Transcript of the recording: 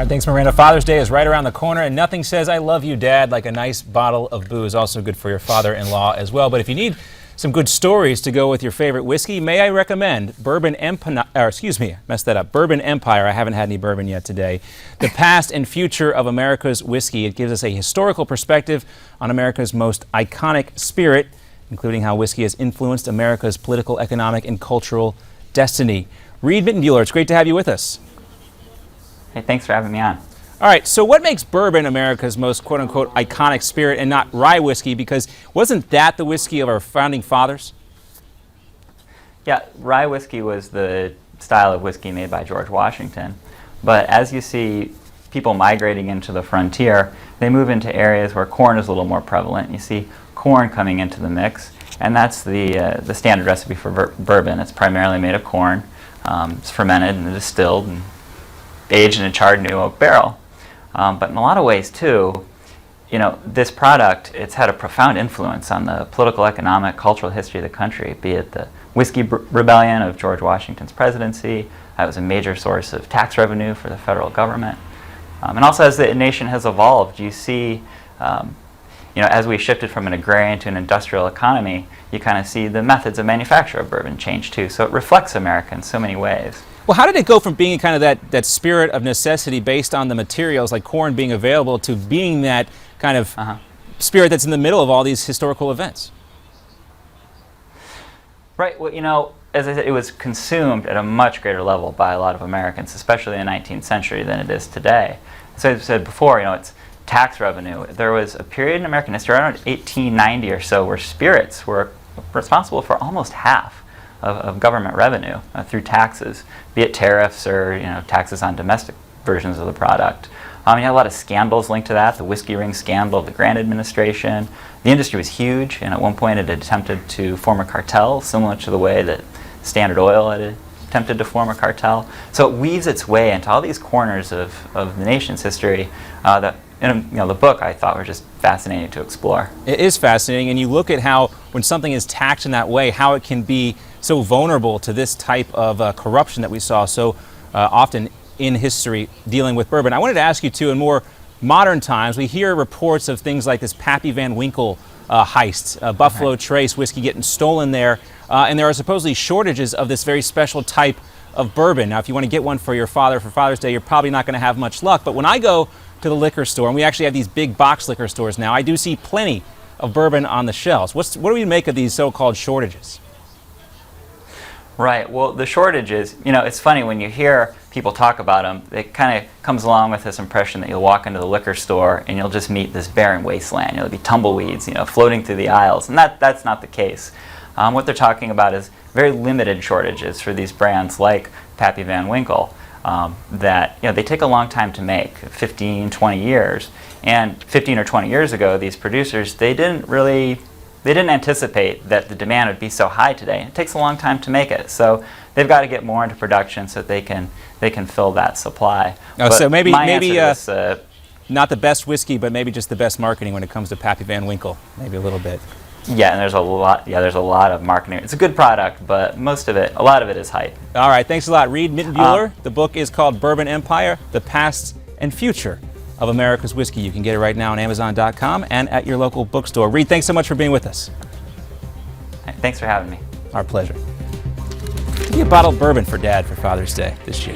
right, thanks, Miranda. Father's Day is right around the corner, and nothing says I love you, Dad, like a nice bottle of booze. Also good for your father-in-law as well. But if you need some good stories to go with your favorite whiskey, may I recommend Bourbon Empire, Bourbon Empire. I haven't had any bourbon yet today. The Past and Future of America's Whiskey. It gives us a historical perspective on America's most iconic spirit, including how whiskey has influenced America's political, economic, and cultural destiny. Reid Mitenbuler, it's great to have you with us. Hey, thanks for having me on. All right, so what makes bourbon America's most quote-unquote iconic spirit and not rye whiskey? Because wasn't that the whiskey of our founding fathers? Yeah, rye whiskey was the style of whiskey made by George Washington. But as you see people migrating into the frontier, they move into areas where corn is a little more prevalent. You see corn coming into the mix, and that's the standard recipe for bourbon. It's primarily made of corn. It's fermented and distilled and aged in a charred new oak barrel. But in a lot of ways too, you know, this product, it's had a profound influence on the political, economic, cultural history of the country, be it the whiskey rebellion of George Washington's presidency. That was a major source of tax revenue for the federal government. And also as the nation has evolved, you see, you know, as we shifted from an agrarian to an industrial economy, you kind of see the methods of manufacture of bourbon change too. So it reflects America in so many ways. Well, how did it go from being kind of that spirit of necessity based on the materials like corn being available to being that kind of spirit that's in the middle of all these historical events? Right. Well, you know, as I said, it was consumed at a much greater level by a lot of Americans, especially in the 19th century, than it is today. So as I said before, you know, it's tax revenue. There was a period in American history around 1890 or so where spirits were responsible for almost half of government revenue through taxes, be it tariffs or, you know, taxes on domestic versions of the product. You had a lot of scandals linked to that, the whiskey ring scandal of the Grant administration. The industry was huge, and at one point it had attempted to form a cartel, similar to the way that Standard Oil had attempted to form a cartel. So it weaves its way into all these corners of the nation's history that, in the book, I thought were just fascinating to explore. It is fascinating, and you look at how, when something is taxed in that way, how it can be so vulnerable to this type of corruption that we saw so often in history dealing with bourbon. I wanted to ask you too, in more modern times, we hear reports of things like this Pappy Van Winkle heist, Buffalo Trace whiskey getting stolen there, and there are supposedly shortages of this very special type of bourbon. Now, if you want to get one for your father for Father's Day, you're probably not going to have much luck, but when I go to the liquor store, and we actually have these big box liquor stores now, I do see plenty of bourbon on the shelves. What do we make of these so-called shortages? Right. Well, the shortages, you know, it's funny when you hear people talk about them, it kind of comes along with this impression that you'll walk into the liquor store and you'll just meet this barren wasteland. There'll be tumbleweeds, you know, floating through the aisles, and that's not the case. What they're talking about is very limited shortages for these brands like Pappy Van Winkle that, you know, they take a long time to make, 15, 20 years. And 15 or 20 years ago, these producers, they didn't anticipate that the demand would be so high today. It takes a long time to make it, so they've got to get more into production so that they can fill that supply. Oh, so maybe this, not the best whiskey, but maybe just the best marketing when it comes to Pappy Van Winkle, maybe a little bit. Yeah, and there's a lot of marketing. It's a good product, but a lot of it is hype. All right, thanks a lot, Reid Mitenbuler. The book is called Bourbon Empire: The Past and Future of America's Whiskey. You can get it right now on Amazon.com and at your local bookstore. Reid, thanks so much for being with us. Thanks for having me. Our pleasure. Give me a bottle of bourbon for Dad for Father's Day this year.